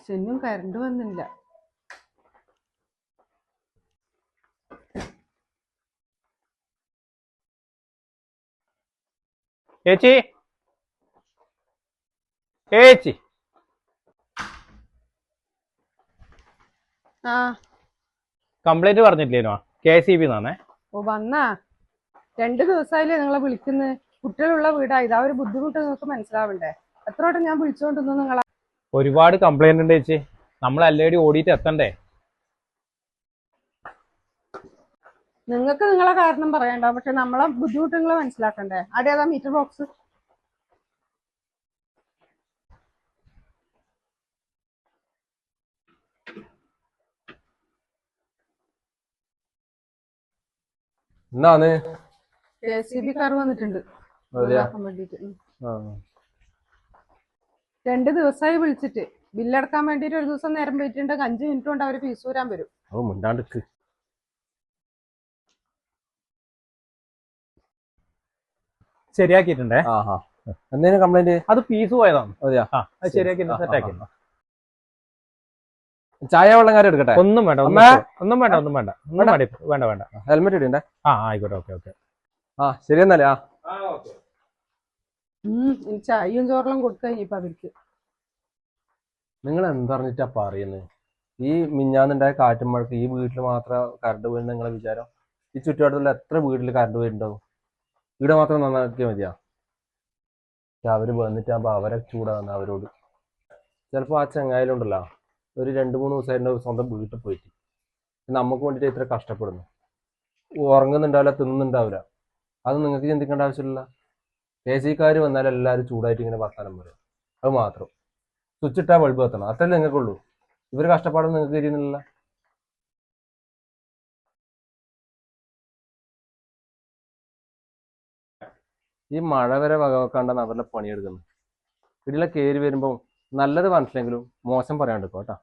ചെന്നും current വന്നില്ല. ചേച്ചി ചേച്ചി ആ കംപ്ലൈന്റ് പറഞ്ഞില്ലേനോ? KCB എന്നാണേ. ഓ വന്നാ 2 ദിവസമായില്ലേ നിങ്ങളെ വിളിക്കുന്നത്. കുട്ടികളുള്ള വീടാ. ഇതാ ഒരു ബുദ്ധിമുട്ട് നിങ്ങൾക്ക് മനസ്സിലാവണ്ടേ? എത്ര വട്ടം ഞാൻ വിളിച്ചോണ്ടിരുന്നു നിങ്ങളെ. ഒരുപാട് കംപ്ലൈന്റ് ഉണ്ട് ചേച്ചി. നമ്മൾ എല്ലാവരും ഓടിയിട്ട് എത്തണ്ടേ? നിങ്ങൾക്ക് നിങ്ങളെ കാരണം പറയണ്ട, പക്ഷെ നമ്മളെ ബുദ്ധിമുട്ട് നിങ്ങൾ മനസ്സിലാക്കണ്ടേ? അവിടെ ഏതാ മീറ്റർ ബോക്സ്? എന്നാണ് KCB കാർ വന്നിട്ടുണ്ട് വേണ്ടിട്ട്. 2 ദിവസമായി വിളിച്ചിട്ട്. ബില്ലടക്കാൻ വേണ്ടിട്ട് ഒരു ദിവസം നേരം പോയിട്ടുണ്ട്. 5 മിനിറ്റ് കൊണ്ട് അവര് ഫീസ് വരാൻ വരും. മുണ്ടാണ്ടിക്ക് ശരിയാക്കിയിട്ടുണ്ടേ. എന്തേലും കംപ്ലൈന്റ്? അത് പീസ് പോയതാണ്. അതെയാ? അത് ശരിയാക്കിയിട്ട് സെറ്റാക്കി. ചായ വെള്ളം കാര്യം എടുക്കട്ടെ? ഒന്നും വേണ്ട, ഒന്നും വേണ്ട, ഒന്നും വേണ്ട, വേണ്ട വേണ്ട. ഹെൽമെറ്റ് ഇടണ്ടേ? ആയിക്കോട്ടെ. ഓക്കെ. ശരി എന്നാലേ. ഇനി ചായയും ചോറെല്ലാം കൊടുക്കാൻ ഇനിയിപ്പൊ അവർക്ക്. നിങ്ങൾ എന്തറിഞ്ഞിട്ടാ പറയുന്നത്? ഈ മിഞ്ഞാന്നുണ്ടായ കാറ്റും മഴക്ക് ഈ വീട്ടിൽ മാത്രം കറണ്ട് പോയിരുന്ന നിങ്ങളെ വിചാരം? ഈ ചുറ്റുപാടത്തുള്ള എത്ര വീട്ടിൽ കറണ്ട് പോയിട്ടുണ്ടാവും? ഇവിടെ മാത്രം നന്നാക്കിയാൽ മതിയാ? അവര് വന്നിട്ടാകുമ്പോ അവരെ ചൂടാകുന്ന അവരോട്. ചിലപ്പോ ആ ചങ്ങായാലുണ്ടല്ലോ ഒരു 2-3 ദിവസമായിട്ട് സ്വന്തം വീട്ടിൽ പോയിട്ട് നമുക്ക് വേണ്ടിട്ട് ഇത്ര കഷ്ടപ്പെടുന്നു. ഉറങ്ങുന്നുണ്ടാവില്ല, തിന്നുന്നുണ്ടാവില്ല. അത് നിങ്ങൾക്ക് ചിന്തിക്കേണ്ട ആവശ്യമില്ല. KCക്കാർ വന്നാൽ എല്ലാവരും ചൂടായിട്ട് ഇങ്ങനെ വർത്താനം പറയും. അത് മാത്രം. സ്വിച്ച് ഇട്ടാൽ ബൾബ് കത്തണം, അത്രയല്ലേ നിങ്ങൾക്കുള്ളൂ. ഇവർ കഷ്ടപ്പാടൊന്നും നിങ്ങൾക്ക് തിരിയുന്നില്ല. ഈ മഴ വരെ വകവെക്കാണ്ടാണ് അവരുടെ പണിയെടുക്കുന്നത്. ഇതിലെ കയറി വരുമ്പോൾ നല്ലത് മനസ്സിലെങ്കിലും മോശം പറയാണ്ടിരിക്കും കേട്ടോ.